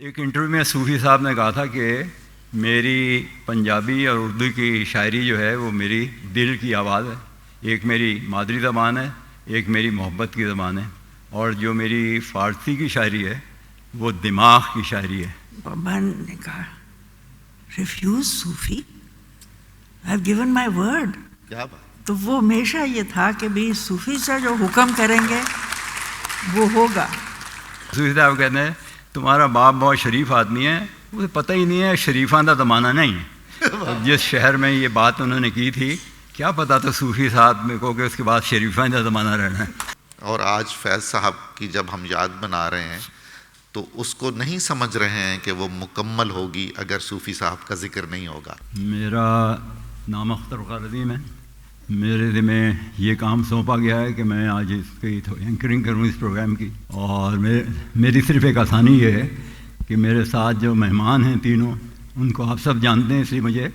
ایک انٹرویو میں صوفی صاحب نے کہا تھا کہ میری پنجابی اور اردو کی شاعری جو ہے وہ میری دل کی آواز ہے، ایک میری مادری زبان ہے، ایک میری محبت کی زبان ہے، اور جو میری فارسی کی شاعری ہے وہ دماغ کی شاعری ہے۔ بابا نے کہا refuse Sufi, I have given my word. کیا بات! تو وہ ہمیشہ یہ تھا کہ بھی صوفی سے جو حکم کریں گے وہ ہوگا۔ صوفی صاحب کہتے ہیں تمہارا باپ بہت شریف آدمی ہے، مجھے پتہ ہی نہیں ہے شریفاں کا زمانہ نہیں ہے۔ جس شہر میں یہ بات انہوں نے کی تھی کیا پتہ تو صوفی صاحب میں کو کہ اس کے بعد شریفاں کا زمانہ رہنا ہے۔ اور آج فیض صاحب کی جب ہم یاد بنا رہے ہیں تو اس کو نہیں سمجھ رہے ہیں کہ وہ مکمل ہوگی اگر صوفی صاحب کا ذکر نہیں ہوگا۔ میرا نام اختر وقار عظیم ہے، میرے ذمہ یہ کام سونپا گیا ہے کہ میں آج اس کی اینکرنگ کروں اس پروگرام کی، اور میری صرف ایک آسانی یہ ہے کہ میرے ساتھ جو مہمان ہیں تینوں ان کو آپ سب جانتے ہیں، اس لیے مجھے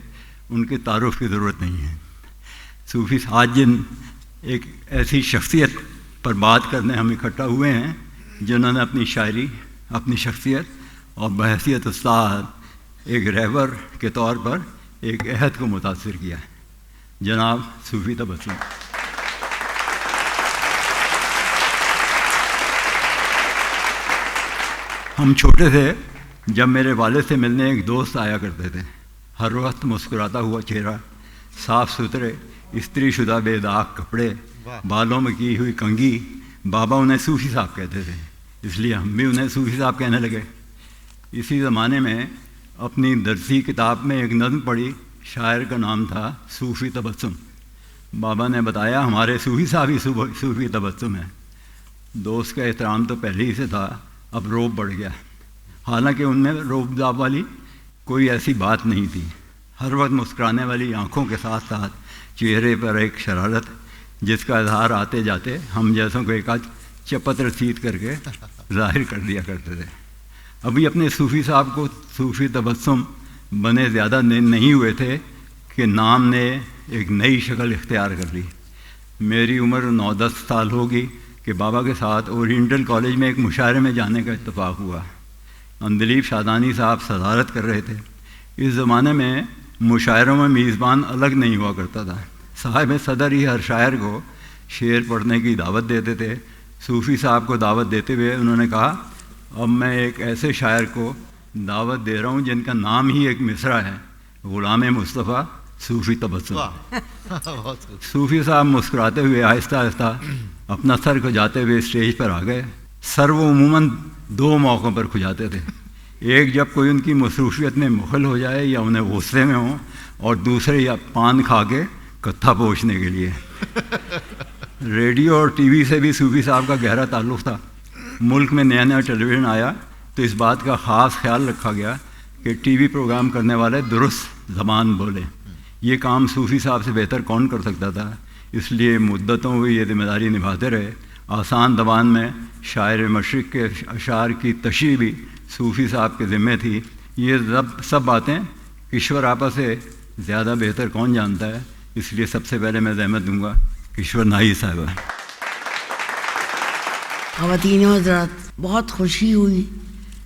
ان کے تعارف کی ضرورت نہیں ہے۔ صوفی آج جن ایک ایسی شخصیت پر بات کرنے ہم اکٹھا ہوئے ہیں جنہوں نے اپنی شاعری، اپنی شخصیت اور بحیثیت استاد ایک رہبر کے طور پر ایک عہد کو متاثر کیا ہے، جناب صوفی تبسم۔ ہم چھوٹے تھے جب میرے والد سے ملنے ایک دوست آیا کرتے تھے، ہر وقت مسکراتا ہوا چہرہ، صاف ستھرے استری شدہ بے داغ کپڑے، بالوں میں کی ہوئی کنگھی۔ بابا انہیں صوفی صاحب کہتے تھے، اس لیے ہم بھی انہیں صوفی صاحب کہنے لگے۔ اسی زمانے میں اپنی درسی کتاب میں ایک نظم پڑھی، شاعر کا نام تھا صوفی تبسم۔ بابا نے بتایا ہمارے صوفی صاحب ہی صوفی تبسم ہے۔ دوست کا احترام تو پہلے ہی سے تھا، اب روب بڑھ گیا، حالانکہ ان میں روب داب والی کوئی ایسی بات نہیں تھی۔ ہر وقت مسکرانے والی آنکھوں کے ساتھ ساتھ چہرے پر ایک شرارت جس کا اظہار آتے جاتے ہم جیسوں کو ایک آدھ چپت رسید کر کے ظاہر کر دیا کرتے تھے۔ ابھی اپنے صوفی صاحب کو صوفی تبسم بنے زیادہ نہیں ہوئے تھے کہ نام نے ایک نئی شکل اختیار کر لی۔ میری عمر 9-10 سال ہوگی کہ بابا کے ساتھ اورینٹل کالج میں ایک مشاعرے میں جانے کا اتفاق ہوا۔ اندلیب شادانی صاحب صدارت کر رہے تھے۔ اس زمانے میں مشاعروں میں میزبان الگ نہیں ہوا کرتا تھا، صاحب صدر ہی ہر شاعر کو شعر پڑھنے کی دعوت دیتے تھے۔ صوفی صاحب کو دعوت دیتے ہوئے انہوں نے کہا اب میں ایک ایسے شاعر کو دعوت دے رہا ہوں جن کا نام ہی ایک مصرع ہے، غلام مصطفیٰ صوفی تبسم۔ صوفی صاحب مسکراتے ہوئے آہستہ آہستہ اپنا سر کھجاتے ہوئے اسٹیج پر آ گئے۔ سر وہ عموماً 2 موقعوں پر کھجاتے تھے، ایک جب کوئی ان کی مصروفیت میں مخل ہو جائے یا انہیں غصے میں ہوں، اور دوسرے یا پان کھا کے کتھا پوچھنے کے لیے۔ ریڈیو اور ٹی وی سے بھی صوفی صاحب کا گہرا تعلق تھا۔ ملک میں نیا نیا ٹیلی ویژن آیا تو اس بات کا خاص خیال رکھا گیا کہ ٹی وی پروگرام کرنے والے درست زبان بولے۔ یہ کام صوفی صاحب سے بہتر کون کر سکتا تھا، اس لیے مدتوں وہ یہ ذمہ داری نبھاتے رہے۔ آسان زبان میں شاعر مشرق کے اشعار کی تشریح بھی صوفی صاحب کے ذمہ تھی۔ یہ سب باتیں کشور آپا سے زیادہ بہتر کون جانتا ہے، اس لیے سب سے پہلے میں زحمت دوں گا کشور نائی صاحبہ۔ خواتین و حضرات، بہت خوشی ہوئی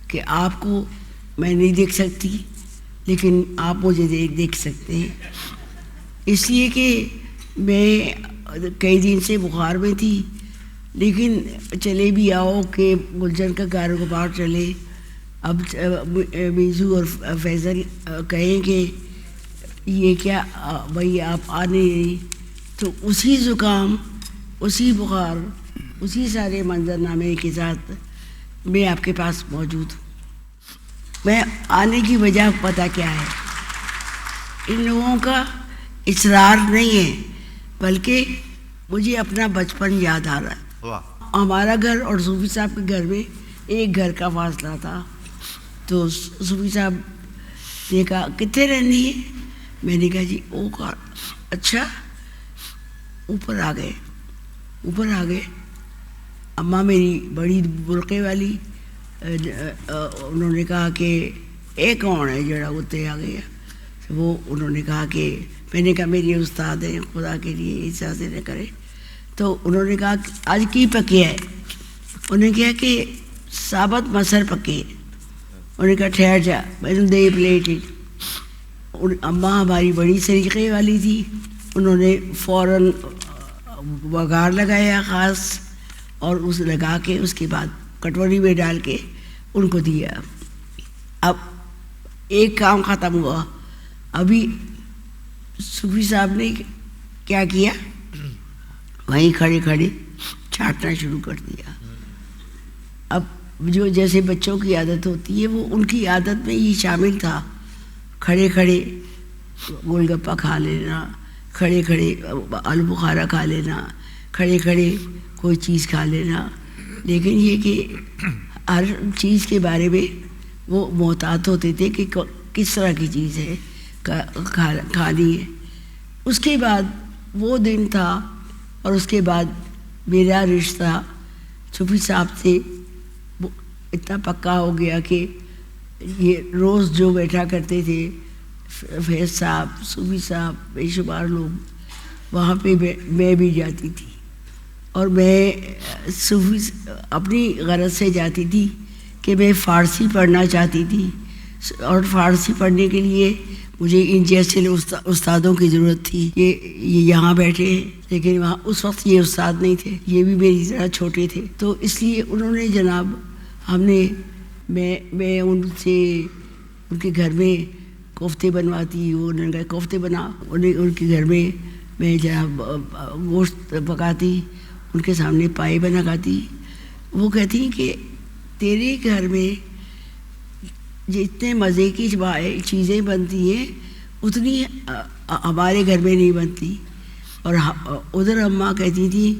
کہ آپ کو میں نہیں دیکھ سکتی لیکن آپ مجھے دیکھ سکتے ہیں، اس لیے کہ میں کئی دن سے بخار میں تھی، لیکن چلے بھی آؤ کہ گلشن کا کاروبار چلے۔ اب میزو اور فیضل کہیں کہ یہ کیا بھائی آپ آ نہیں، تو اسی زکام، اسی بخار، اسی سارے منظرنامے کے ساتھ میں آپ کے پاس موجود ہوں۔ میں آنے کی وجہ پتہ کیا ہے، ان لوگوں کا اصرار نہیں ہے بلکہ مجھے اپنا بچپن یاد آ رہا ہے۔ ہمارا گھر اور صوفی صاحب کے گھر میں ایک گھر کا فاصلہ تھا، تو صوفی صاحب نے کہا کتنے رہنی ہے؟ میں نے کہا جی او کا اچھا۔ اوپر آ گئے اماں میری بڑی برقعے والی، انہوں نے کہا کہ اے کون ہے جڑا اتنے آ گیا؟ وہ انہوں نے کہا کہ میں نے کہا میری استاد ہیں، خدا کے لیے ایسا سے نہ کرے۔ تو انہوں نے کہا آج کی پکے ہے؟ انہوں نے کہا کہ ثابت مسر پکے۔ انہوں نے کہا ٹھہر جا. میں دے پلیٹڈ. اماں ہماری بڑی سلیقے والی تھی, انہوں نے فوراً بگار لگایا خاص, اور اس لگا کے اس کے بعد کٹوری میں ڈال کے ان کو دیا. اب ایک کام ختم ہوا. ابھی صوفی صاحب نے کیا کیا, وہیں کھڑے کھڑے چاٹنا شروع کر دیا. اب جو جیسے بچوں کی عادت ہوتی ہے, وہ ان کی عادت میں یہ شامل تھا. کھڑے کھڑے گول گپا کھا لینا, کھڑے کھڑے آلو بخارا کھا لینا, کھڑے کھڑے کوئی چیز کھا لینا. لیکن یہ کہ ہر چیز کے بارے میں وہ محتاط ہوتے تھے کہ کس طرح کی چیز ہے کھانی ہے. اس کے بعد وہ دن تھا, اور اس کے بعد میرا رشتہ صوفی صاحب سے اتنا پکا ہو گیا کہ یہ روز جو بیٹھا کرتے تھے فیض صاحب, صوفی صاحب, بے شمار لوگ, وہاں پہ میں بھی جاتی تھی. اور میں صوفی اپنی غرض سے جاتی تھی کہ میں فارسی پڑھنا چاہتی تھی, اور فارسی پڑھنے کے لیے مجھے ان جیسے استادوں کی ضرورت تھی. یہ یہاں بیٹھے ہیں, لیکن وہاں اس وقت یہ استاد نہیں تھے, یہ بھی میری طرح چھوٹے تھے. تو اس لیے انہوں نے جناب میں ان سے ان کے گھر میں کوفتے بنواتی. انہوں نے کہا کوفتے بنا. ان کے گھر میں جناب گوشت پکاتی, ان کے سامنے پائے بناتی. وہ کہتی کہ تیرے گھر میں جتنے مزے کی چیزیں بنتی ہیں اتنی ہمارے گھر میں نہیں بنتی. اور ادھر اماں کہتی تھی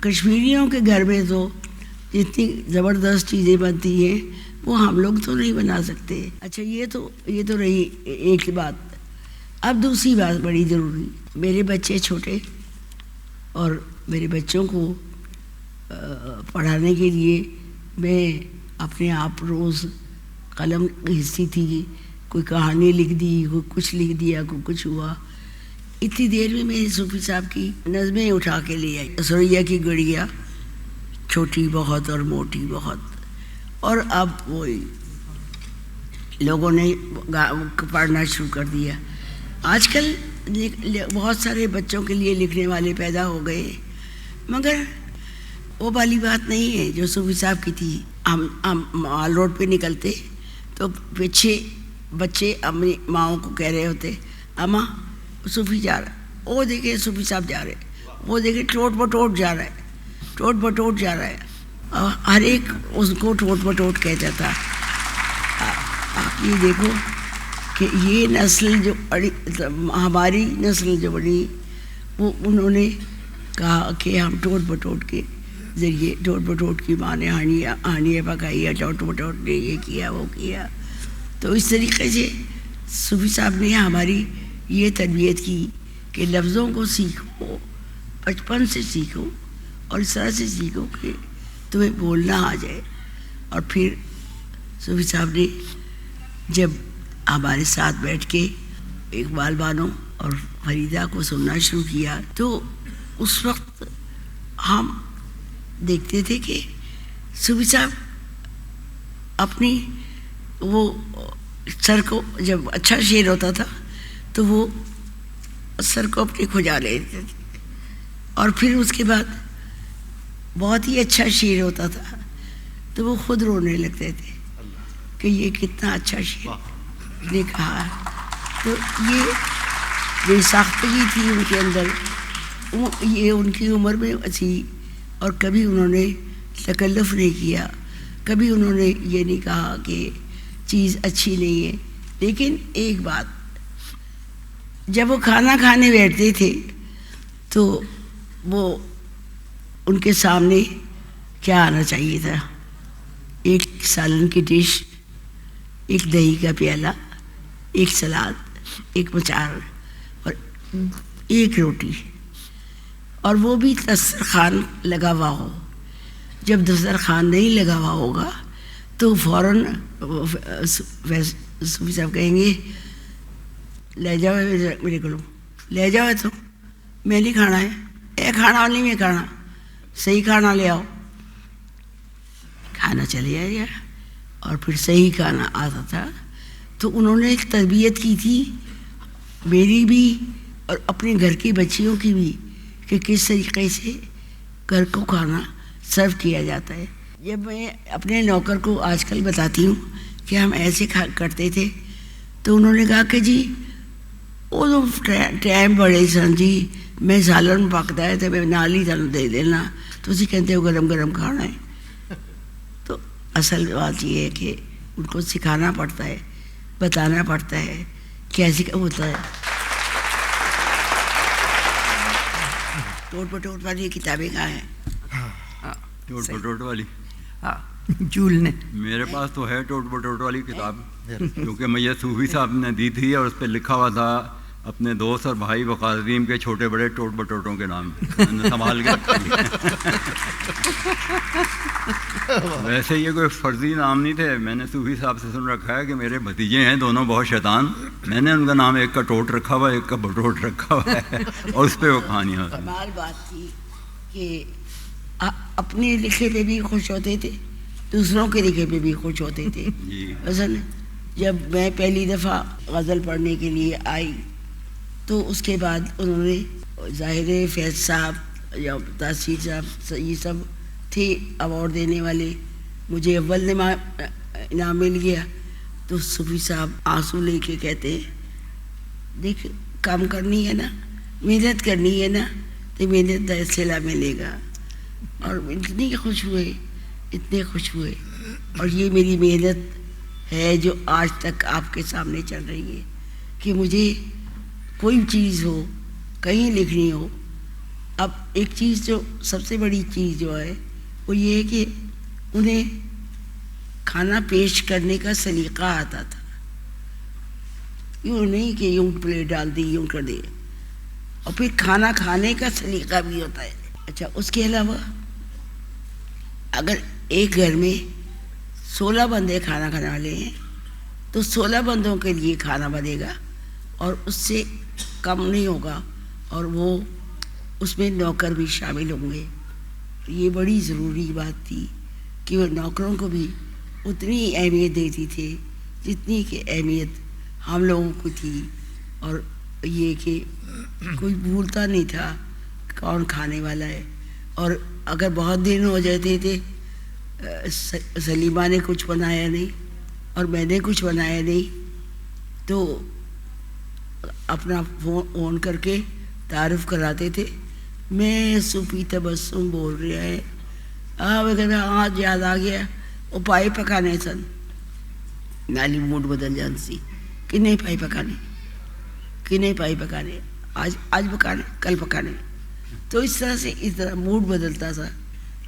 کشمیریوں کے گھر میں تو جتنی زبردست چیزیں بنتی ہیں وہ ہم لوگ تو نہیں بنا سکتے. اچھا, یہ تو رہی ایک بات. اب دوسری بات بڑی ضروری. میرے بچے چھوٹے, اور میرے بچوں کو پڑھانے کے لیے میں اپنے آپ روز قلم گھستی تھی. کوئی کہانی لکھ دی, کوئی کچھ لکھ دیا, کوئی کچھ ہوا. اتنی دیر میں میرے صوفی صاحب کی نظمیں اٹھا کے لے آئی. سوریا کی گڑیا, چھوٹی بہت اور موٹی بہت. اور اب وہی لوگوں نے پڑھنا شروع کر دیا. آج کل بہت سارے بچوں کے لیے لکھنے والے پیدا ہو گئے, مگر وہ والی بات نہیں ہے جو صوفی صاحب کی تھی. ہم مال روڈ پہ نکلتے تو پیچھے بچے اپنی ماؤں کو کہہ رہے ہوتے, اماں صوفی جا رہا ہے, وہ دیکھے صوفی صاحب جا رہے, وہ دیکھے ٹوٹ بٹوٹ جا رہا ہے, ٹوٹ بٹوٹ جا رہا ہے. ہر ایک اس کو ٹوٹ بٹوٹ کہتا تھا. آپ یہ دیکھو کہ یہ نسل جو ہماری نسل جو بڑی, وہ انہوں نے کہا کہ ہم ٹوٹ بٹوٹ کے ذریعے, ٹوٹ بٹوٹ کی ماں نے ہانیاں پکائی ہے, ٹوٹ بٹوٹ نے یہ کیا وہ کیا. تو اس طریقے سے صوفی صاحب نے ہماری یہ تربیت کی کہ لفظوں کو سیکھو, بچپن سے سیکھو, اور اس طرح سے سیکھو کہ تمہیں بولنا آ جائے. اور پھر صوفی صاحب نے جب ہمارے ساتھ بیٹھ کے اقبال بانو اور فریدہ کو سننا شروع کیا, تو اس وقت ہم دیکھتے تھے کہ صوفی صاحب اپنی وہ سر کو, جب اچھا شعر ہوتا تھا تو وہ سر کو اپنے کھجا لیتے تھے, اور پھر اس کے بعد بہت ہی اچھا شعر ہوتا تھا تو وہ خود رونے لگتے تھے کہ یہ کتنا اچھا شعر نے کہا. تو یہ بے ساختگی تھی ان کے اندر. یہ ان کی عمر میں تھی, اور کبھی انہوں نے تکلف نہیں کیا, کبھی انہوں نے یہ نہیں کہا کہ چیز اچھی نہیں ہے. لیکن ایک بات, جب وہ کھانا کھانے بیٹھتے تھے تو وہ ان کے سامنے کیا آنا چاہیے تھا؟ ایک سالن کی ڈش, ایک دہی کا پیالہ, ایک سلاد, ایک اچار اور ایک روٹی, اور وہ بھی دسترخوان لگا ہوا ہو. جب دسترخوان نہیں لگا ہوا ہوگا تو فوراً صوفی صاحب کہیں گے لے جاؤ میرے کو, لے جاؤ تو میں نہیں کھانا ہے, اے کھانا نہیں میں کھانا, صحیح کھانا لے آؤ. کھانا چلے آئے گا, اور پھر صحیح کھانا آتا تھا. تو انہوں نے ایک تربیت کی تھی میری بھی اور اپنے گھر کی بچیوں کی بھی کہ کس طریقے سے گھر کو کھانا سرو کیا جاتا ہے. جب میں اپنے نوکر کو آج کل بتاتی ہوں کہ ہم ایسے کرتے تھے تو انہوں نے کہا کہ جی وہ تو ٹائم بڑے سن جی, میں سالن پکتا ہے تو میں نال ہی تمہیں دے دینا, تو اسی کہتے ہو گرم گرم کھانا ہے. تو اصل بات یہ ہے کہ ان کو سکھانا پڑتا ہے, بتانا پڑتا ہے کیسے ہوتا ہے. ٹوٹ پٹوٹ والی کتابیں کہاں ہیں؟ ٹوٹ پٹوٹ والی ہاں جول نے میرے پاس تو ہے ٹوٹ پٹوٹ والی کتاب, کیونکہ مجھے صوفی صاحب نے دی تھی اور اس پہ لکھا ہوا تھا اپنے دوست اور بھائی وقار عظیم کے چھوٹے بڑے ٹوٹ پٹوٹوں کے نام, میں نے سنبھال کے رکھا ہے. ویسے یہ کوئی فرضی نام نہیں تھے, میں نے صوفی صاحب سے سن رکھا ہے کہ میرے بھتیجے ہیں دونوں بہت شیطان, میں نے ان کا نام ایک کا ٹوٹ رکھا ہوا ہے ایک کا بٹوٹ رکھا ہوا ہے اور اس پہ وہ کہانیاں ہوتی ہیں. کمال بات تھی کہ اپنے لکھے پہ بھی خوش ہوتے تھے, دوسروں کے لکھے پہ بھی خوش ہوتے تھے. مثلا جب میں پہلی دفعہ غزل پڑھنے کے لیے آئی تو اس کے بعد انہوں نے ظاہر فیض صاحب یا تاثیر صاحب یہ سب تھے ایوارڈ دینے والے, مجھے اول انعام مل گیا. تو صوفی صاحب آنسو لے کے کہتے ہیں دیکھ کام کرنی ہے نا, محنت کرنی ہے نا, تو محنت کا صلہ ملے گا. اور اتنے خوش ہوئے, اتنے خوش ہوئے. اور یہ میری محنت ہے جو آج تک آپ کے سامنے چل رہی ہے کہ مجھے کوئی چیز ہو کہیں لکھنی ہو. اب ایک چیز جو سب سے بڑی چیز جو ہے وہ یہ ہے کہ انہیں کھانا پیش کرنے کا سلیقہ آتا تھا, یوں نہیں کہ یوں پلیٹ ڈال دی یوں کر دے, اور پھر کھانا کھانے کا سلیقہ بھی ہوتا ہے. اچھا اس کے علاوہ اگر ایک گھر میں 16 بندے کھانا کھانے والے ہیں تو 16 بندوں کے لیے کھانا بنے گا اور اس سے کم نہیں ہوگا, اور وہ اس میں نوکر بھی شامل ہوں گے. یہ بڑی ضروری بات تھی کہ وہ نوکروں کو بھی اتنی اہمیت دیتی تھی جتنی کہ اہمیت ہم لوگوں کو تھی. اور یہ کہ کوئی بھولتا نہیں تھا کون کھانے والا ہے. اور اگر بہت دن ہو جاتے تھے سلیمہ نے کچھ بنایا نہیں اور میں نے کچھ بنایا نہیں تو اپنا فون کر کے تعارف کراتے تھے, میں صوفی تبسم بول رہا ہے. آج یاد آ گیا وہ پائے پکانے سن, نالی موڈ بدل جان سی کہ نہیں پائی پکانے, کہ نہیں پائی پکانے, آج پکانے کل پکانے. تو اس طرح موڈ بدلتا تھا,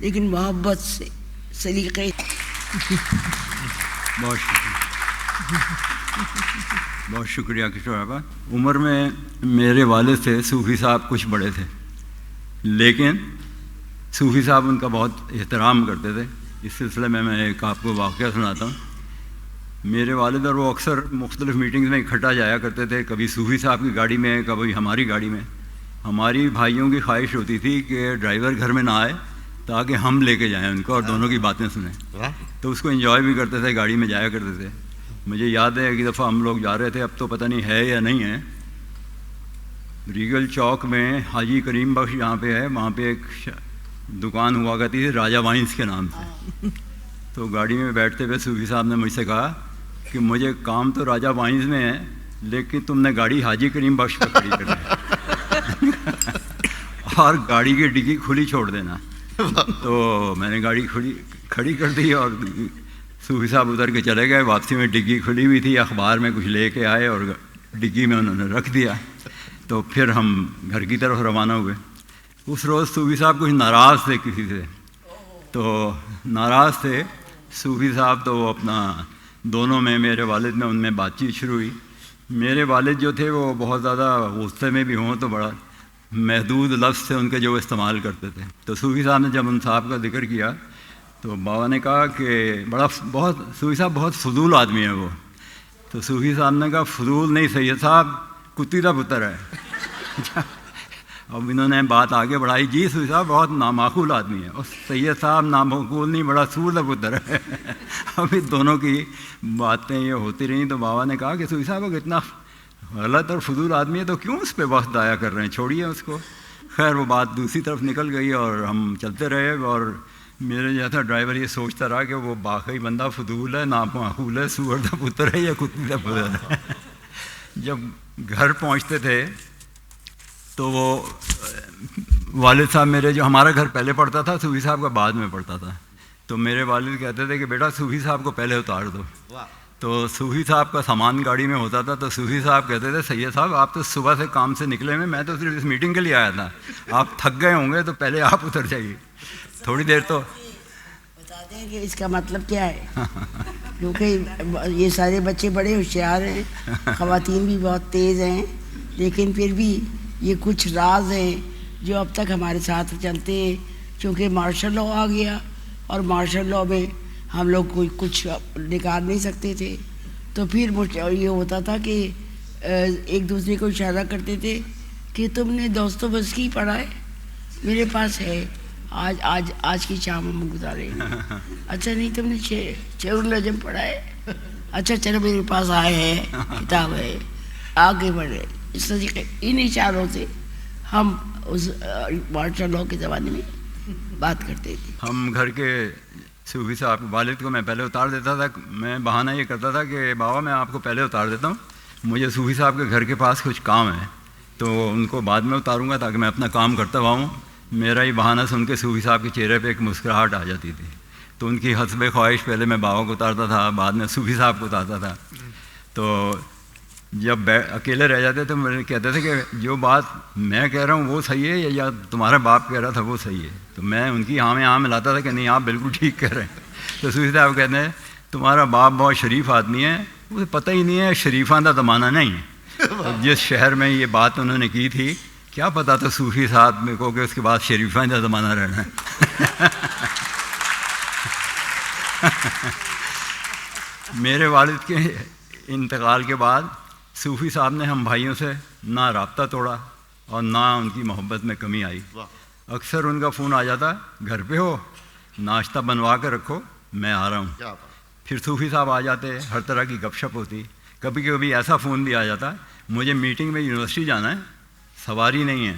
لیکن محبت سے سلیقے. بہت شکریہ, بہت شکریہ کشور صاحبہ. عمر میں میرے والد سے صوفی صاحب کچھ بڑے تھے, لیکن صوفی صاحب ان کا بہت احترام کرتے تھے. اس سلسلے میں ایک آپ کو واقعہ سناتا ہوں. میرے والد اور وہ اکثر مختلف میٹنگز میں اکٹھا جایا کرتے تھے, کبھی صوفی صاحب کی گاڑی میں کبھی ہماری گاڑی میں. ہماری بھائیوں کی خواہش ہوتی تھی کہ ڈرائیور گھر میں نہ آئے تاکہ ہم لے کے جائیں ان کو اور دونوں کی باتیں سنیں. تو اس کو انجوائے بھی کرتے تھے, گاڑی میں جایا کرتے تھے. مجھے یاد ہے ایک دفعہ ہم لوگ جا رہے تھے, اب تو پتہ نہیں ہے یا نہیں ہے, ریگل چوک میں حاجی کریم بخش یہاں پہ ہے, وہاں پہ ایک دکان ہوا کرتی تھی راجہ وائنس کے نام سے. تو گاڑی میں بیٹھتے ہوئے صوفی صاحب نے مجھ سے کہا کہ مجھے کام تو راجہ وائنس میں ہے, لیکن تم نے گاڑی حاجی کریم بخش پہ کھڑی کر دی اور گاڑی کی ڈگی کھلی چھوڑ دینا. تو میں نے گاڑی کھڑی کر دی اور صوفی صاحب ادھر کے چلے گئے. واپسی میں ڈگی کھلی ہوئی تھی, اخبار میں کچھ لے کے آئے اور ڈگی میں انہوں نے رکھ دیا. تو پھر ہم گھر کی طرف روانہ ہوئے. اس روز صوفی صاحب کچھ ناراض تھے کسی سے, تو ناراض تھے صوفی صاحب. تو وہ اپنا دونوں میں میرے والد میں ان میں بات چیت شروع ہوئی. میرے والد جو تھے وہ بہت زیادہ غصے میں بھی ہوں تو بڑا محدود لفظ تھے ان کے جو استعمال کرتے تھے. تو صوفی صاحب نے جب ان صاحب کا ذکر کیا تو بابا نے کہا کہ بہت صوفی صاحب بہت فضول آدمی ہیں وہ. تو صوفی صاحب نے کہا فضول نہیں سید صاحب, کتی کا پتر ہے. اب انہوں نے بات آگے بڑھائی، جی صوفی صاحب بہت نامعقول آدمی ہے، اور سید صاحب نامعقول نہیں، بڑا سود پتر ہے۔ اب ان دونوں کی باتیں یہ ہوتی رہیں تو بابا نے کہا کہ صوفی صاحب اگر اتنا غلط اور فضول آدمی ہے تو کیوں اس پہ وقت ضائع کر رہے ہیں، چھوڑیے اس کو۔ خیر وہ بات دوسری طرف نکل گئی اور ہم چلتے رہے، اور میرے جیسا ڈرائیور یہ سوچتا رہا کہ وہ واقعی بندہ فضول ہے، نامعقول ہے، سور کا پتر ہے یا کتے کا پتر ہے۔ جب گھر پہنچتے تھے تو وہ والد صاحب میرے، جو ہمارا گھر پہلے پڑتا تھا، صوفی صاحب کا بعد میں پڑتا تھا، تو میرے والد کہتے تھے کہ بیٹا صوفی صاحب کو پہلے اتار دو۔ تو صوفی صاحب کا سامان گاڑی میں ہوتا تھا، تو صوفی صاحب کہتے تھے سید صاحب آپ تو صبح سے کام سے نکلے ہوئے، میں تو صرف اس میٹنگ کے لیے آیا تھا، آپ تھک گئے ہوں گے تو پہلے آپ اتر جائیے تھوڑی دیر۔ تو بتاتے ہیں کہ اس کا مطلب کیا ہے، کیونکہ یہ سارے بچے بڑے ہوشیار ہیں، خواتین بھی بہت تیز ہیں، لیکن پھر بھی یہ کچھ راز ہیں جو اب تک ہمارے ساتھ چلتے ہیں، چونکہ مارشل لاء آ گیا، اور مارشل لاء میں ہم لوگ کوئی کچھ نکال نہیں سکتے تھے، تو پھر یہ ہوتا تھا کہ ایک دوسرے کو اشارہ کرتے تھے کہ تم نے دوستویفسکی پڑھا ہے، میرے پاس ہے، آج کی شام ہم گزارے۔ اچھا نہیں تم نے شعر النجم پڑھا ہے، اچھا چلو میرے پاس آئے ہے، کتاب ہے، آگے بڑھے۔ اس طریقے ان اشاروں سے ہم اس مارشل لاء کے زمانے میں بات کرتے تھے۔ ہم گھر کے صوفی صاحب والد کو میں پہلے اتار دیتا تھا، میں بہانہ یہ کرتا تھا کہ بابا میں آپ کو پہلے اتار دیتا ہوں، مجھے صوفی صاحب کے گھر کے پاس کچھ کام ہے، تو ان کو بعد میں اتاروں گا تاکہ میں اپنا کام کرتا ہوں۔ میرا یہ بہانہ سن کے صوفی صاحب کے چہرے پہ ایک مسکراہٹ آ جاتی تھی، تو ان کی حسب خواہش پہلے میں بابا کو اتارتا تھا، بعد میں صوفی صاحب کو اتارتا تھا۔ تو جب اکیلے رہ جاتے تو مجھے کہتے تھے کہ جو بات میں کہہ رہا ہوں وہ صحیح ہے یا تمہارا باپ کہہ رہا تھا وہ صحیح ہے، تو میں ان کی ہاں میں ہاں ملاتا تھا کہ نہیں آپ بالکل ٹھیک کہہ رہے ہیں۔ تو صوفی صاحب کہتے ہیں تمہارا باپ بہت شریف آدمی ہے، اسے پتہ ہی نہیں ہے شریفاں کا زمانہ نہیں ہے۔ جس شہر میں یہ بات انہوں نے کی تھی کیا پتہ تھا صوفی صاحب میں کو کہ اس کے بعد شریفاں کا زمانہ رہنا ہے۔ میرے والد کے انتقال کے بعد صوفی صاحب نے ہم بھائیوں سے نہ رابطہ توڑا اور نہ ان کی محبت میں کمی آئی۔ اکثر ان کا فون آ جاتا گھر پہ ہو، ناشتہ بنوا کے رکھو میں آ رہا ہوں۔ پھر صوفی صاحب آ جاتے، ہر طرح کی گپ شپ ہوتی، کبھی کبھی ایسا فون بھی آ جاتا مجھے میٹنگ میں یونیورسٹی جانا ہے، سواری نہیں ہے،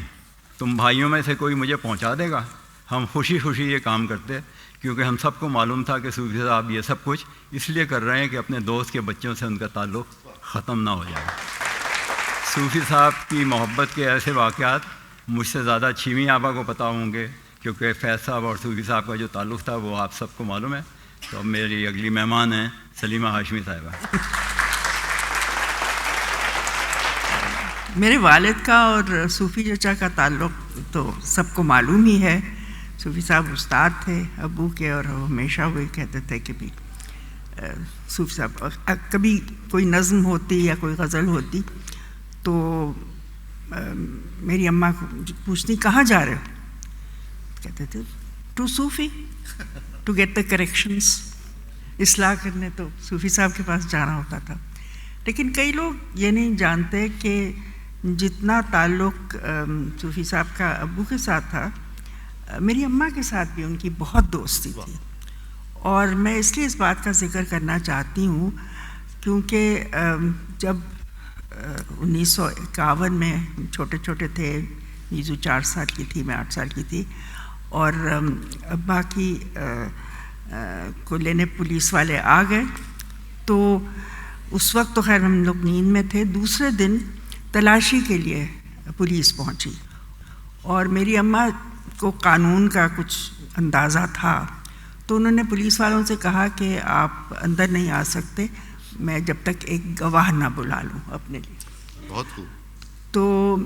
تم بھائیوں میں سے کوئی مجھے پہنچا دے گا۔ ہم خوشی خوشی یہ کام کرتے کیونکہ ہم سب کو معلوم تھا کہ صوفی صاحب یہ سب کچھ اس لیے کر رہے ہیں کہ اپنے دوست کے بچوں سے ان کا تعلق ختم نہ ہو جائے۔ صوفی صاحب کی محبت کے ایسے واقعات مجھ سے زیادہ چھیویں آبا کو پتہ ہوں گے، کیونکہ فیض صاحب اور صوفی صاحب کا جو تعلق تھا وہ آپ سب کو معلوم ہے۔ تو اب میری اگلی مہمان ہیں سلیمہ ہاشمی صاحبہ۔ میرے والد کا اور صوفی چچا کا تعلق تو سب کو معلوم ہی ہے۔ صوفی صاحب استاد تھے ابو کے، اور ہمیشہ وہ کہتے تھے کہ بھی صوفی صاحب کبھی کوئی نظم ہوتی یا کوئی غزل ہوتی تو میری اماں کو پوچھتی کہاں جا رہے ہو، کہتے تھے to Sufi to get the corrections, اصلاح کرنے تو صوفی صاحب کے پاس جانا ہوتا تھا۔ لیکن کئی لوگ یہ نہیں جانتے کہ جتنا تعلق صوفی صاحب کا ابو کے ساتھ تھا، میری اماں کے ساتھ بھی ان کی بہت دوستی تھی۔ اور میں اس لیے اس بات کا ذکر کرنا چاہتی ہوں کیونکہ جب 1951 میں چھوٹے چھوٹے تھے، نیزو 4 سال کی تھی، میں 8 سال کی تھی، اور ابا کی کو لینے پولیس والے آ گئے، تو اس وقت تو خیر ہم لوگ نیند میں تھے۔ دوسرے دن تلاشی کے لیے پولیس پہنچی، اور میری اماں کو قانون کا کچھ اندازہ تھا، تو انہوں نے پولیس والوں سے کہا کہ آپ اندر نہیں آ سکتے میں جب تک ایک گواہ نہ بلا لوں اپنے لیے۔ بہت خوب۔ تو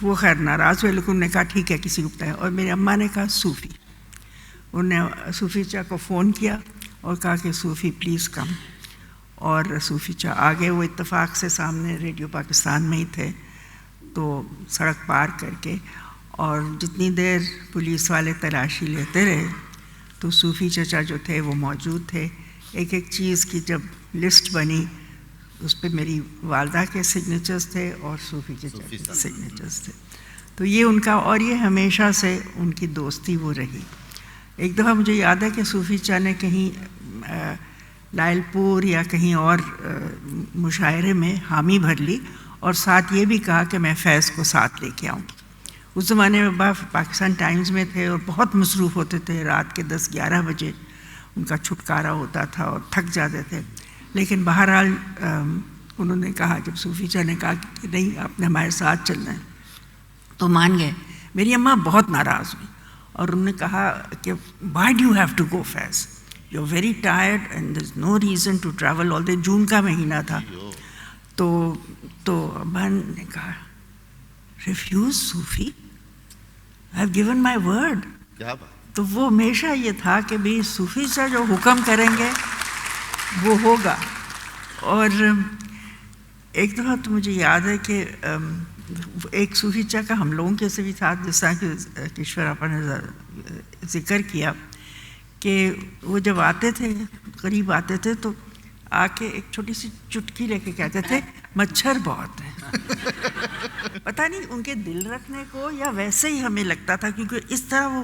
وہ خیر ناراض ہوئے، لیکن انہوں نے کہا ٹھیک ہے کسی کو بتائیں، اور میری اماں نے کہا صوفی، انہوں نے صوفی چا کو فون کیا اور کہا کہ صوفی پلیز کم، اور صوفی چا آگے، وہ اتفاق سے سامنے ریڈیو پاکستان میں ہی تھے، تو سڑک پار کر کے، اور جتنی دیر پولیس والے تلاشی لیتے رہے تو صوفی چچا جو تھے وہ موجود تھے۔ ایک ایک چیز کی جب لسٹ بنی اس پہ میری والدہ کے سگنیچرز تھے اور صوفی چچا کے سگنیچرز تھے۔ تو یہ ان کا، اور یہ ہمیشہ سے ان کی دوستی وہ رہی. ایک دفعہ مجھے یاد ہے کہ صوفی چاہ نے کہیں لائل پور یا کہیں اور مشاعرے میں حامی بھر لی اور ساتھ یہ بھی کہا کہ میں فیض کو ساتھ لے کے آؤں. اس زمانے میں پاکستان ٹائمز میں تھے اور بہت مصروف ہوتے تھے، رات کے 10-11 بجے ان کا چھٹکارا ہوتا تھا اور تھک جاتے تھے. لیکن بہرحال انہوں نے کہا، جب صوفی چاہ نے کہا کہ نہیں آپ نے ہمارے ساتھ چلنا ہے تو مان گئے. میری اماں بہت ناراض ہوئی اور انہوں نے کہا کہ why do you have to go Faiz, you are very tired and there is no reason to travel all day. جون کا مہینہ تھا. تو ابا نے کہا refuse Sufi, I have given my word. تو وہ ہمیشہ یہ تھا کہ بھی صوفی سے جو حکم کریں گے وہ ہوگا. اور ایک دفعہ تو مجھے یاد ہے کہ ایک صوفی چاہ کا ہم لوگوں کے سے بھی تھا، جس طرح کہ کشور آپا نے ذکر کیا کہ وہ جب آتے تھے، قریب آتے تھے تو آ کے ایک چھوٹی سی چٹکی لے کے کہتے تھے مچھر بہت ہیں. پتہ نہیں ان کے دل رکھنے کو یا ویسے ہی ہمیں لگتا تھا، کیونکہ اس طرح وہ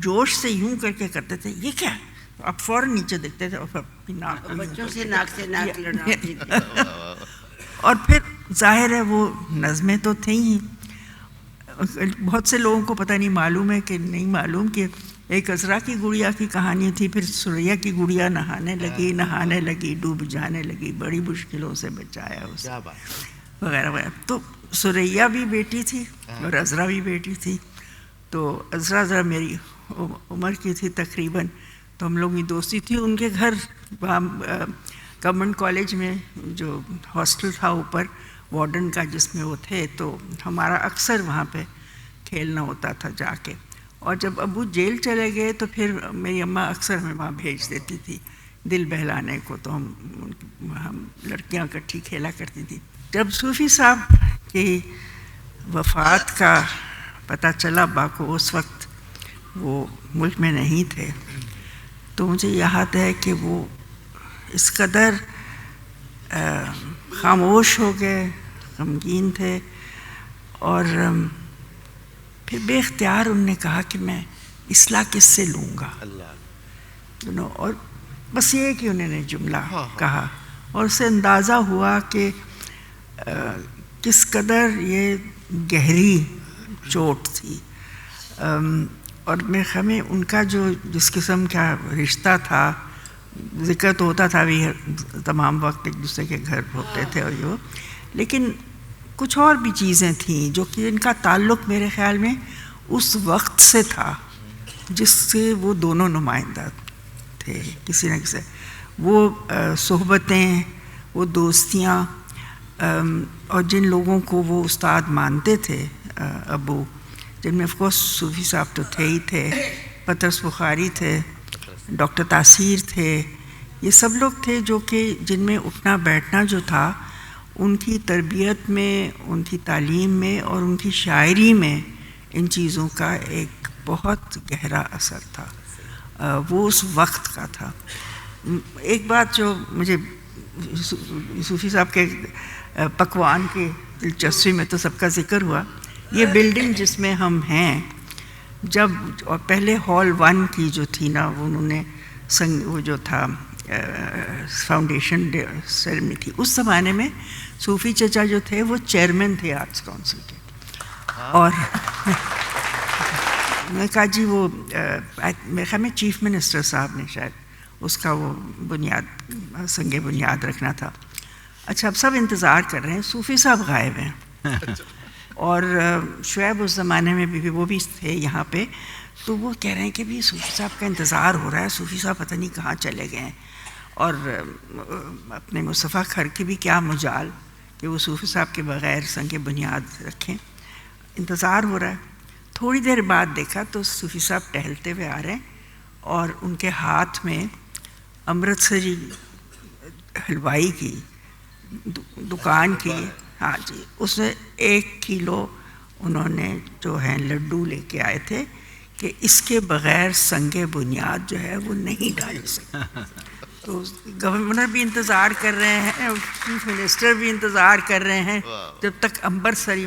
جوش سے یوں کر کے کرتے تھے. یہ کیا؟ اب فوراً نیچے دیکھتے تھے اور اپنی ناک بچوں سے ناک لڑاتی تھی. اور پھر ظاہر ہے وہ نظمیں تو تھیں ہی. بہت سے لوگوں کو پتہ نہیں معلوم ہے کہ نہیں معلوم کہ ایک عذرا کی گڑیا کی کہانی تھی. پھر سریا کی گڑیا نہانے لگی ڈوب جانے لگی، بڑی مشکلوں سے بچایا اسے وغیرہ وغیرہ. تو سریا بھی بیٹی تھی اور عذرا بھی بیٹی تھی. تو عذرا ذرا میری عمر کی تھی تقریباً، تو ہم لوگوں کی دوستی تھی. ان کے گھر گورنمنٹ کالج میں جو ہاسٹل تھا اوپر وارڈن کا جس میں وہ تھے، تو ہمارا اکثر وہاں پہ کھیلنا ہوتا تھا جا کے. اور جب ابو جیل چلے گئے تو پھر میری اماں اکثر ہمیں وہاں بھیج دیتی تھی دل بہلانے کو. تو ہم لڑکیاں اکٹھی کھیلا کرتی تھی. جب صوفی صاحب کی وفات کا پتہ چلا ابا کو، اس وقت وہ ملک میں نہیں تھے، تو مجھے یاد ہے کہ وہ اس قدر خاموش ہو گئے، غمگین تھے. اور پھر بے اختیار انہوں نے کہا کہ میں اصلاح کس سے لوں گا. اور بس یہ کہ انہوں نے جملہ کہا اور اسے اندازہ ہوا کہ کس قدر یہ گہری چوٹ تھی. اور میرے خیال میں ان کا جو جس قسم کا رشتہ تھا، ذکر تو ہوتا تھا بھی تمام وقت ایک دوسرے کے گھر ہوتے تھے اور یہ، لیکن کچھ اور بھی چیزیں تھیں جو کہ ان کا تعلق میرے خیال میں اس وقت سے تھا جس سے وہ دونوں نمائندہ تھے کسی نہ کسی. وہ صحبتیں، وہ دوستیاں، اور جن لوگوں کو وہ استاد مانتے تھے ابو، جن میں آف کورس صوفی صاحب تو تھے ہی تھے، پطرس بخاری تھے، ڈاکٹر تاثیر تھے. یہ سب لوگ تھے جو کہ جن میں اٹھنا بیٹھنا جو تھا ان کی تربیت میں، ان کی تعلیم میں اور ان کی شاعری میں ان چیزوں کا ایک بہت گہرا اثر تھا. وہ اس وقت کا تھا. ایک بات جو مجھے صوفی صاحب کے پکوان کی دلچسپی میں تو سب کا ذکر ہوا. یہ بلڈنگ جس میں ہم ہیں، جب اور پہلے ہال 1 کی جو تھی نا، وہ انہوں نے وہ جو تھا فاؤنڈیشن سیرمنی تھی، اس زمانے میں صوفی چچا جو تھے وہ چیئرمین تھے آرٹس کونسل کے. اور میں کہا جی وہ میرے خیال میں چیف منسٹر صاحب نے شاید اس کا وہ سنگ بنیاد رکھنا تھا. اچھا اب سب انتظار کر رہے ہیں، صوفی صاحب غائب ہیں. اور شعیب اس زمانے میں بھی وہ بھی تھے یہاں پہ. تو وہ کہہ رہے ہیں کہ بھی صوفی صاحب کا انتظار ہو رہا ہے، صوفی صاحب پتہ نہیں کہاں چلے گئے ہیں. اور اپنے مصطفیٰ کھر کی بھی کیا مجال کہ وہ صوفی صاحب کے بغیر سنگ بنیاد رکھیں. انتظار ہو رہا ہے. تھوڑی دیر بعد دیکھا تو صوفی صاحب ٹہلتے ہوئے آ رہے ہیں اور ان کے ہاتھ میں امرتسری حلوائی کی دکان کی، ہاں جی، اس میں 1 کلو انہوں نے جو ہے لڈو لے کے آئے تھے کہ اس کے بغیر سنگ بنیاد جو ہے وہ نہیں ڈال سکتے. تو گورنر بھی انتظار کر رہے ہیں، چیف منسٹر بھی انتظار کر رہے ہیں جب تک امبرسری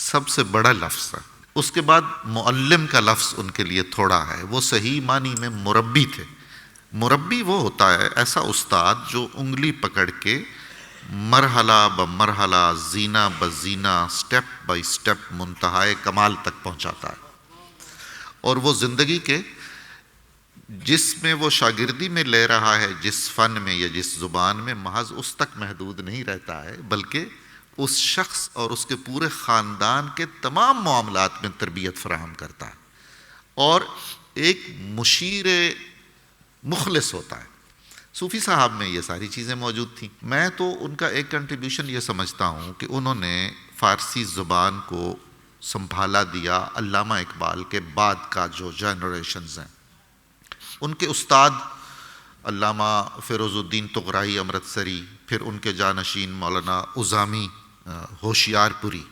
سب سے بڑا لفظ ہے. اس کے بعد معلم کا لفظ ان کے لیے تھوڑا ہے. وہ صحیح معنی میں مربی تھے. مربی وہ ہوتا ہے ایسا استاد جو انگلی پکڑ کے مرحلہ بمرحلہ زینہ بزینہ سٹیپ بائی سٹیپ منتہائے کمال تک پہنچاتا ہے. اور وہ زندگی کے جس میں وہ شاگردی میں لے رہا ہے، جس فن میں یا جس زبان میں، محض اس تک محدود نہیں رہتا ہے، بلکہ اس شخص اور اس کے پورے خاندان کے تمام معاملات میں تربیت فراہم کرتا ہے اور ایک مشیر مخلص ہوتا ہے. صوفی صاحب میں یہ ساری چیزیں موجود تھیں. میں تو ان کا ایک کنٹریبیوشن یہ سمجھتا ہوں کہ انہوں نے فارسی زبان کو سنبھالا دیا علامہ اقبال کے بعد کا جو جنریشنز ہیں. ان کے استاد علامہ فیروز الدین طغرائی امرتسری، پھر ان کے جانشین مولانا اظامی ہوشیار پوری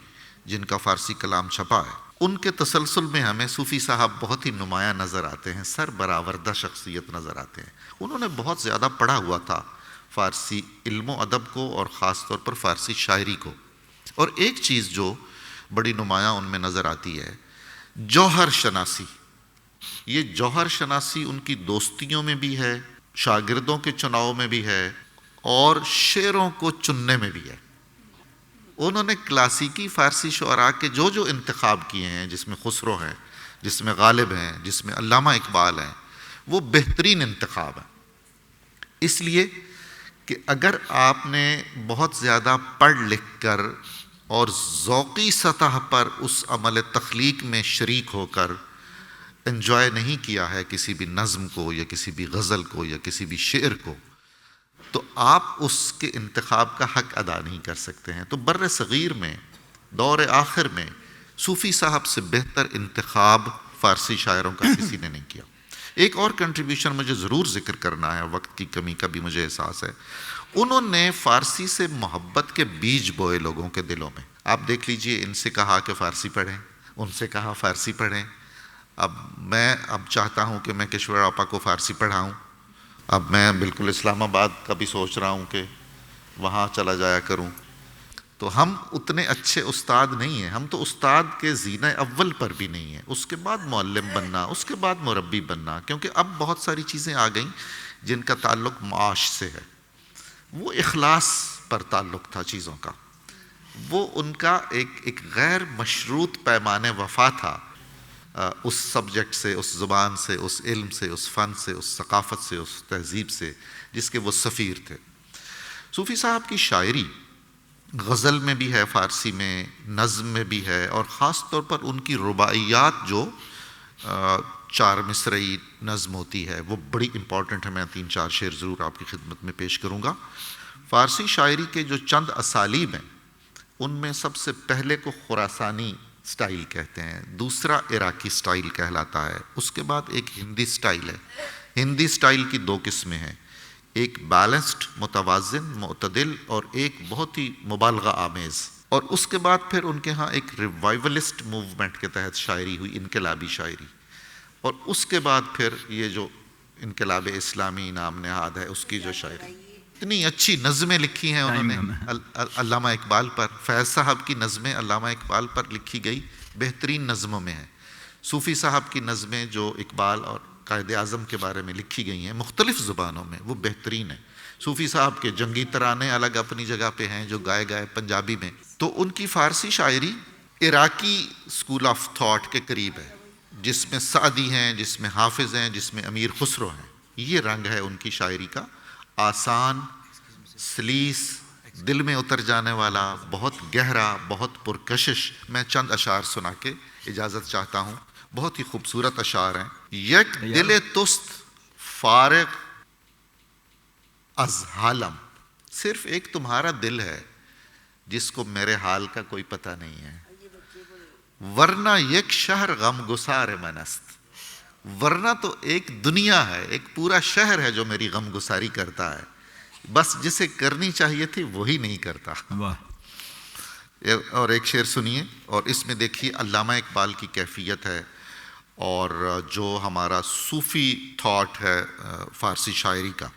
جن کا فارسی کلام چھپا ہے، ان کے تسلسل میں ہمیں صوفی صاحب بہت ہی نمایاں نظر آتے ہیں، سر برآوردہ شخصیت نظر آتے ہیں. انہوں نے بہت زیادہ پڑھا ہوا تھا فارسی علم و ادب کو اور خاص طور پر فارسی شاعری کو. اور ایک چیز جو بڑی نمایاں ان میں نظر آتی ہے، جوہر شناسی. یہ جوہر شناسی ان کی دوستیوں میں بھی ہے، شاگردوں کے چناؤ میں بھی ہے اور شعروں کو چننے میں بھی ہے. انہوں نے کلاسیکی فارسی شعراء کے جو جو انتخاب کیے ہیں، جس میں خسرو ہیں، جس میں غالب ہیں، جس میں علامہ اقبال ہیں، وہ بہترین انتخاب ہے. اس لیے کہ اگر آپ نے بہت زیادہ پڑھ لکھ کر اور ذوقی سطح پر اس عمل تخلیق میں شریک ہو کر انجوائے نہیں کیا ہے کسی بھی نظم کو یا کسی بھی غزل کو یا کسی بھی شعر کو، تو آپ اس کے انتخاب کا حق ادا نہیں کر سکتے ہیں. تو بر صغیر میں دور آخر میں صوفی صاحب سے بہتر انتخاب فارسی شاعروں کا کسی نے نہیں کیا. ایک اور کنٹریبیوشن مجھے ضرور ذکر کرنا ہے، وقت کی کمی کا بھی مجھے احساس ہے. انہوں نے فارسی سے محبت کے بیج بوئے لوگوں کے دلوں میں. آپ دیکھ لیجئے، ان سے کہا کہ فارسی پڑھیں، ان سے کہا فارسی پڑھیں. میں چاہتا ہوں کہ میں کشور آپا کو فارسی پڑھاؤں. اب میں بالکل اسلام آباد کا بھی سوچ رہا ہوں کہ وہاں چلا جایا کروں. تو ہم اتنے اچھے استاد نہیں ہیں. ہم تو استاد کے زینہ اول پر بھی نہیں ہیں. اس کے بعد معلم بننا، اس کے بعد مربی بننا، کیونکہ اب بہت ساری چیزیں آ گئیں جن کا تعلق معاش سے ہے. وہ اخلاص پر تعلق تھا چیزوں کا. وہ ان کا ایک غیر مشروط پیمانے وفا تھا اس سبجیکٹ سے، اس زبان سے، اس علم سے، اس فن سے، اس ثقافت سے، اس تہذیب سے جس کے وہ سفیر تھے. صوفی صاحب کی شاعری غزل میں بھی ہے، فارسی میں نظم میں بھی ہے، اور خاص طور پر ان کی رباعیات جو 4 مصرعی نظم ہوتی ہے وہ بڑی امپورٹنٹ ہے. میں 3-4 شعر ضرور آپ کی خدمت میں پیش کروں گا. فارسی شاعری کے جو چند اسالیب ہیں ان میں سب سے پہلے کو خراسانی سٹائل کہتے ہیں، دوسرا عراقی سٹائل کہلاتا ہے، اس کے بعد ایک ہندی سٹائل ہے. ہندی سٹائل کی 2 قسمیں ہیں، ایک بیلنسڈ متوازن معتدل اور ایک بہت ہی مبالغہ آمیز. اور اس کے بعد پھر ان کے ہاں ایک ریوائولسٹ موومنٹ کے تحت شاعری ہوئی، انقلابی شاعری. اور اس کے بعد پھر یہ جو انقلاب اسلامی نام نہاد ہے اس کی جو شاعری، اتنی اچھی نظمیں لکھی ہیں انہوں نے علامہ اقبال پر. فیض صاحب کی نظمیں علامہ اقبال پر لکھی گئی بہترین نظموں میں ہیں. صوفی صاحب کی نظمیں جو اقبال اور قائد اعظم کے بارے میں لکھی گئی ہیں مختلف زبانوں میں، وہ بہترین ہیں. صوفی صاحب کے جنگی ترانے الگ اپنی جگہ پہ ہیں جو گائے پنجابی میں. تو ان کی فارسی شاعری عراقی اسکول آف تھاٹ کے قریب ہے، جس میں سعدی ہیں، جس میں حافظ ہیں، جس میں امیر خسرو ہیں. یہ رنگ ہے ان کی شاعری کا، آسان، سلیس، دل میں اتر جانے والا، بہت گہرا، بہت پرکشش. میں چند اشعار سنا کے اجازت چاہتا ہوں. بہت ہی خوبصورت اشعار ہیں. یک دل تست فارغ از حالم، صرف ایک تمہارا دل ہے جس کو میرے حال کا کوئی پتہ نہیں ہے. ورنہ یک شہر غم گسار من است، ورنہ تو ایک دنیا ہے، ایک پورا شہر ہے جو میری غم گساری کرتا ہے، بس جسے کرنی چاہیے تھی وہی نہیں کرتا. واہ. اور ایک شعر سنیے، اور اس میں دیکھیے علامہ اقبال کی کیفیت ہے اور جو ہمارا صوفی تھاٹ ہے فارسی شاعری کا.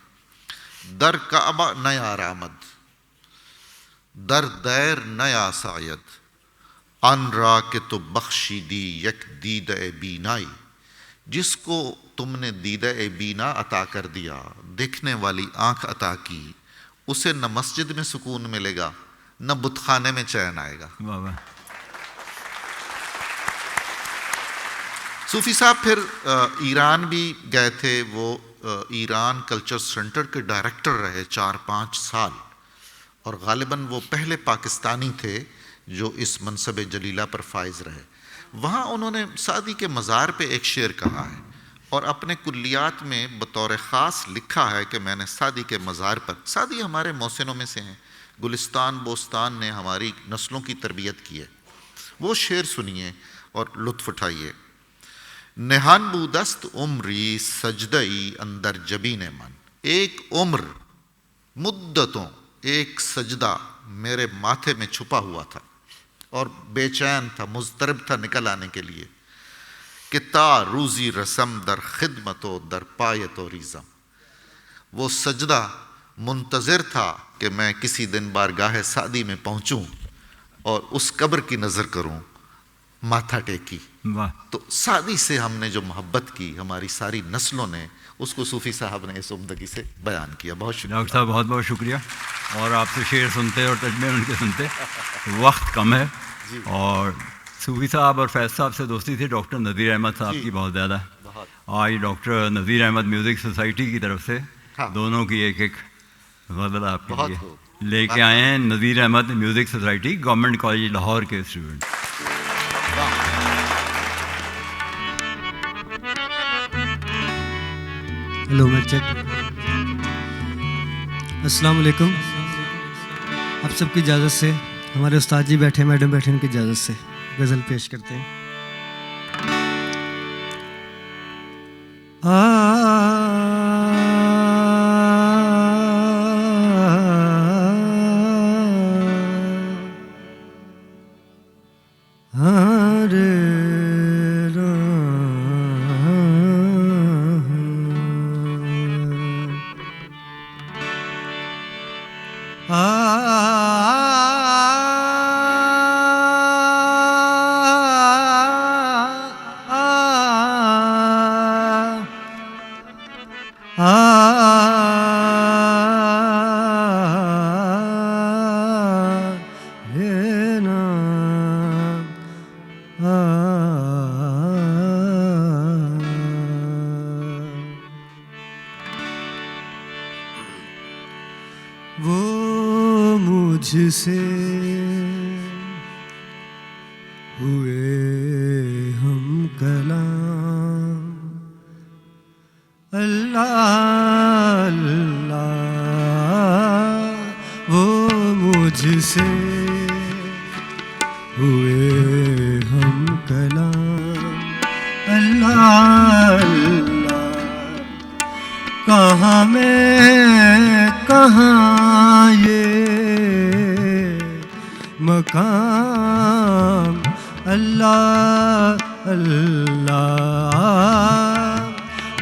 در کعبہ نیا آرامد، در دیر نیا ساید، آن را کہ تو بخشی دی یک دید بینائی، جس کو تم نے دید بینا عطا کر دیا، دیکھنے والی آنکھ عطا کی، اسے نہ مسجد میں سکون ملے گا نہ بت خانے میں چین آئے گا۔ واہ واہ۔ صوفی صاحب پھر ایران بھی گئے تھے، وہ ایران کلچر سینٹر کے ڈائریکٹر رہے 4-5 سال، اور غالباً وہ پہلے پاکستانی تھے جو اس منصب جلیلہ پر فائز رہے۔ وہاں انہوں نے سعدی کے مزار پہ ایک شعر کہا ہے، اور اپنے کلیات میں بطور خاص لکھا ہے کہ میں نے سعدی کے مزار پر، سعدی ہمارے محسنوں میں سے ہیں، گلستان بوستان نے ہماری نسلوں کی تربیت کی ہے، وہ شعر سنیے اور لطف اٹھائیے۔ نہان بودست عمری سجدئی اندر جبین من، ایک عمر مدتوں ایک سجدہ میرے ماتھے میں چھپا ہوا تھا اور بے چین تھا، مضطرب تھا نکل آنے کے لیے، کہ تا روزی رسم در خدمت و در پایت و ریزم، وہ سجدہ منتظر تھا کہ میں کسی دن بارگاہ سعدی میں پہنچوں اور اس قبر کی نظر کروں، ماتھا ٹیکی۔ واہ۔ تو سعدی سے ہم نے جو محبت کی، ہماری ساری نسلوں نے، اس کو صوفی صاحب نے اس عمدگی سے بیان کیا۔ بہت شکریہ ڈاکٹر صاحب، بہت بہت شکریہ۔ اور آپ سے شعر سنتے اور تجمے ان کے سنتے، وقت کم ہے، اور صوفی صاحب اور فیض صاحب سے دوستی تھی ڈاکٹر نذیر احمد صاحب کی بہت زیادہ۔ آج doctor Nazir Ahmad music society کی طرف سے دونوں کی ایک ایک غزل آپ کے لیے لے کے آئے ہیں۔ Nazir Ahmad music society, government college Lahore کے اسٹوڈنٹ۔ ہیلو میں چیک۔ السلام علیکم۔ آپ سب کی اجازت سے، ہمارے استاد جی بیٹھے، میڈم بیٹھے، ان کی اجازت سے غزل پیش کرتے ہیں۔ وہ مجھ سے ہوئے ہم کلام، اللہ اللہ، وہ مجھ سے ہوئے ہم کلام، اللہ اللہ، کہاں میں کہاں یہ مقام، اللہ اللہ،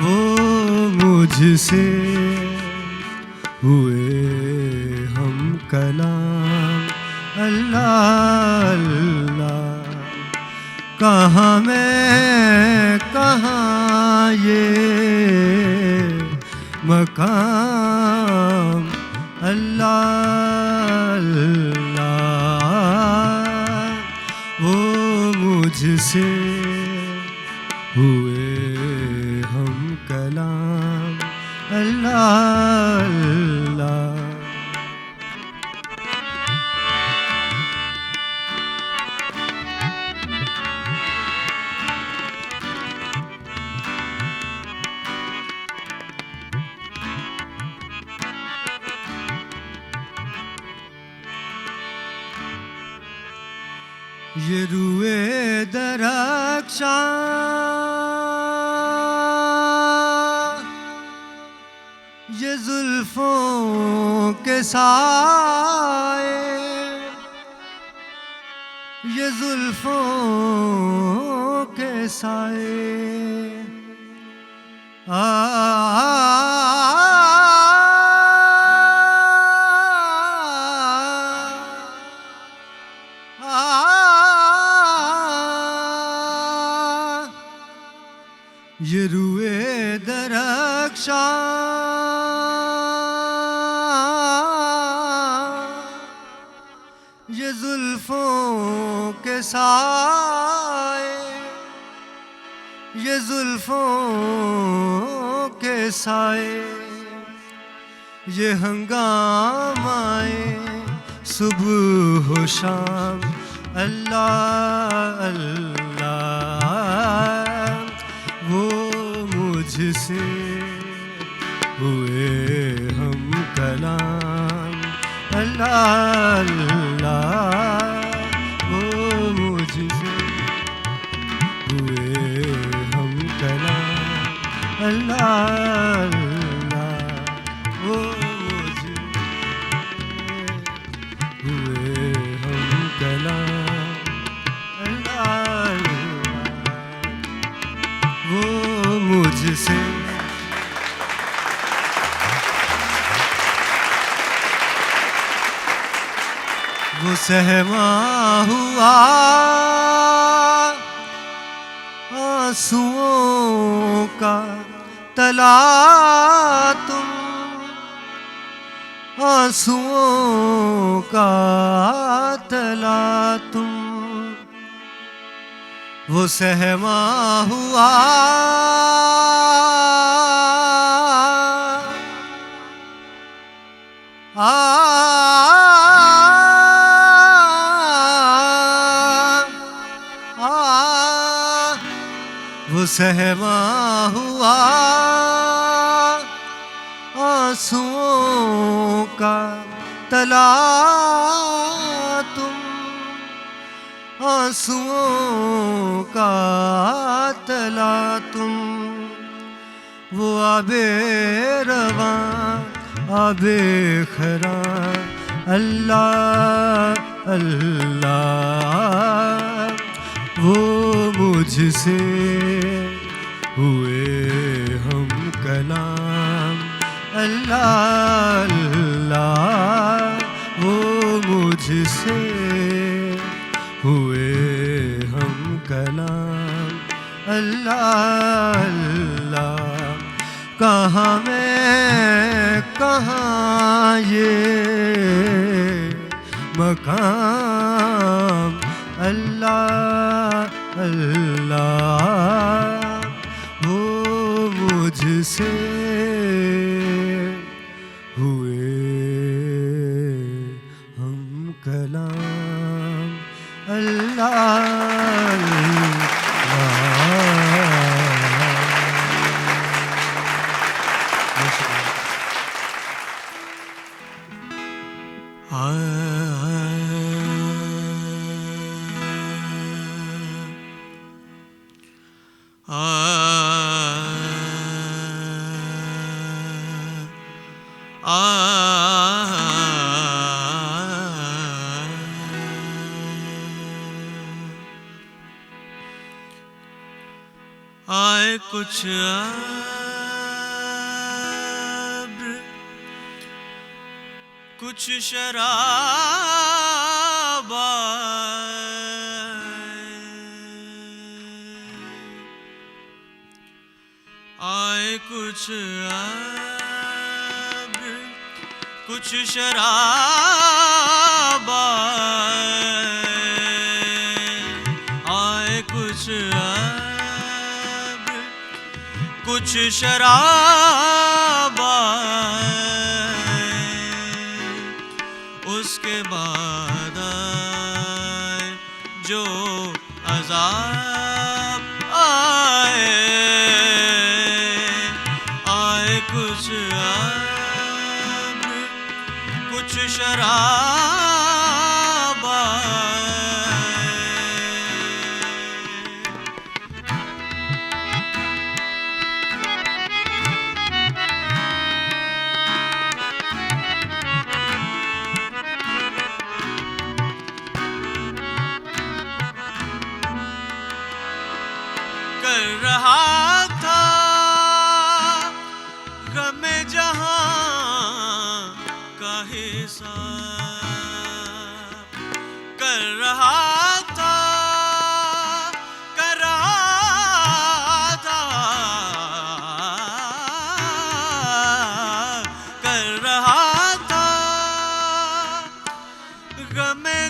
وہ مجھ سے ہوئے ہم کلام، اللہ اللہ، کہاں میں کہاں یہ مقام، اللہ اللہ، وہ مجھ سے ہوئے ہم کلام، اللہ اللہ۔ یہ روئے درخشاں یہ زلفوں کے سائے، یہ زلفوں کے سائے، یہ روئے درخشاں یہ زلفوں کے سائے یہ زلفوں کے سائے یہ ہنگامائے صبح و شام اللہ اللہ وہ مجھ سے ہوئے ہم کلام اللہ اللہ وہ مجھ سے ہوئے ہم کلام اللہ اللہ وہ مجھ سے ہوئے ہم کلام اللہ اللہ وہ مجھ سے وہ سہما ہوا آنسوؤں کا تلا تم آنسوؤں کا تلا تم وہ سہما ہوا وہ سہما ہوا آنسوؤں کا تلا تم آنسوؤں کا تلا تم وہ آب رواں آب خراں اللہ اللہ وہ مجھ سے ہوئے ہم کلام اللہ اللہ وہ مجھ سے ہوئے ہم کلام اللہ اللہ کہاں میں کہاں یہ مقام اللہ اللہ وہ مجھ سے ہوئے ہم کلام اللہ آئے کچھ ابر کچھ شراب آئے کچھ ابر کچھ شراب آئے کچھ کچھ شراب اس کے بعد آئے جو عذاب آئے آئے کچھ ابر کچھ شراب کر رہا تھا غم جہاں کا حساب کر رہا تھا